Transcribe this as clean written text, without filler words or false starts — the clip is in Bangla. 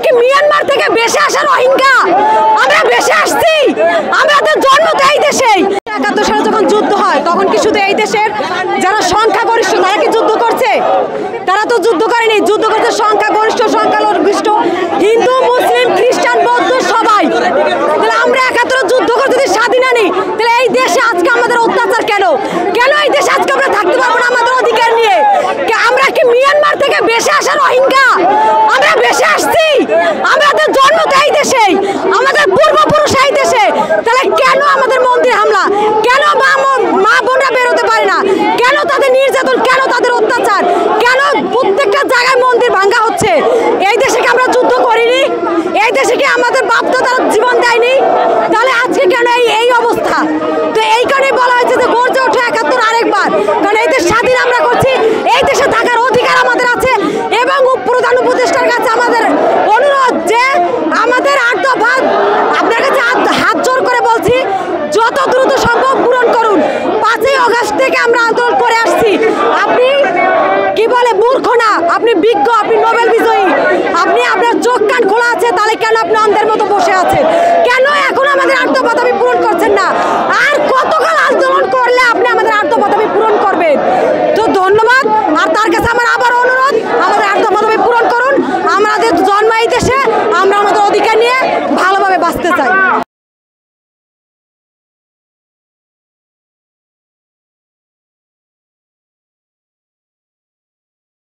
কি মিয়ানমার থেকে বেশি আসা রোহিঙ্গা? আমরা বেশি আসছি, আমাদের জন্ম তো এই দেশেই। ৭১ সালে যখন যুদ্ধ হয় তখন কি শুধু এই দেশের যারা সংখ্যাগরিষ্ঠ তারা কি যুদ্ধ করছে? তারা তো যুদ্ধ করেনি, যুদ্ধ করছে সংখ্যাগরিষ্ঠ সংখ্যালঘিষ্ঠ হিন্দু মুসলিম খ্রিস্টান বৌদ্ধ সবাই। তাহলে আমরা ৭১ যুদ্ধ করে যদি স্বাধীন আনি তাহলে এই দেশে আজকে আমাদের অত্যাচার কেন? কেন এই দেশে আজকে আমরা থাকতে পারবো না আমাদের অধিকার নিয়ে? আমরা কি মিয়ানমার থেকে বেশি আসা রোহিঙ্গা? আমরা বেশি আসছি, আমাদের জন্ম তো এই দেশেই, আমাদের পূর্বপুরুষ এই দেশে। তাহলে কেন আমাদের মন্দির হামলা? কেন মা বোনরা বেরোতে পারে না? কেন তাদের নির্যাতন? কেন তাদের অত্যাচার? কেন প্রত্যেকটা জায়গায় মন্দির ভাঙ্গা হচ্ছে? এই দেশে কি আমরা যুদ্ধ করিনি? এই দেশে কি আমাদের বাপ দাদারা জীবন দেয়নি? তাহলে আজকে কেন এই অবস্থা? তো এই কারণে বলা হয়েছে যে গর্জে ওঠে ৭১ আরেকবার, কারণ এই দেশ স্বাধীন আমরা করছি, এই দেশে থাকার অধিকার আমাদের আছে। এবং প্রধান উপদেষ্টার কাছে আমাদের অনুরোধ যে আমাদের ৮ দফা আপনার কাছে হাত জোর করে বলছি যত দ্রুত সম্ভব পূরণ করুন। ৫ই আগস্ট থেকে আমরা আন্দোলন করে আসছি। আপনি কি বলে মূর্খ না, আপনি বিজ্ঞ, আপনি নোবেল বিজয়ী, আপনি আপনার চোখ কান খোলা আছে, তাহলে কেন আপনি অন্ধের মতো বসে আছেন? কেন এখন আমাদের ৮ দফা দাবি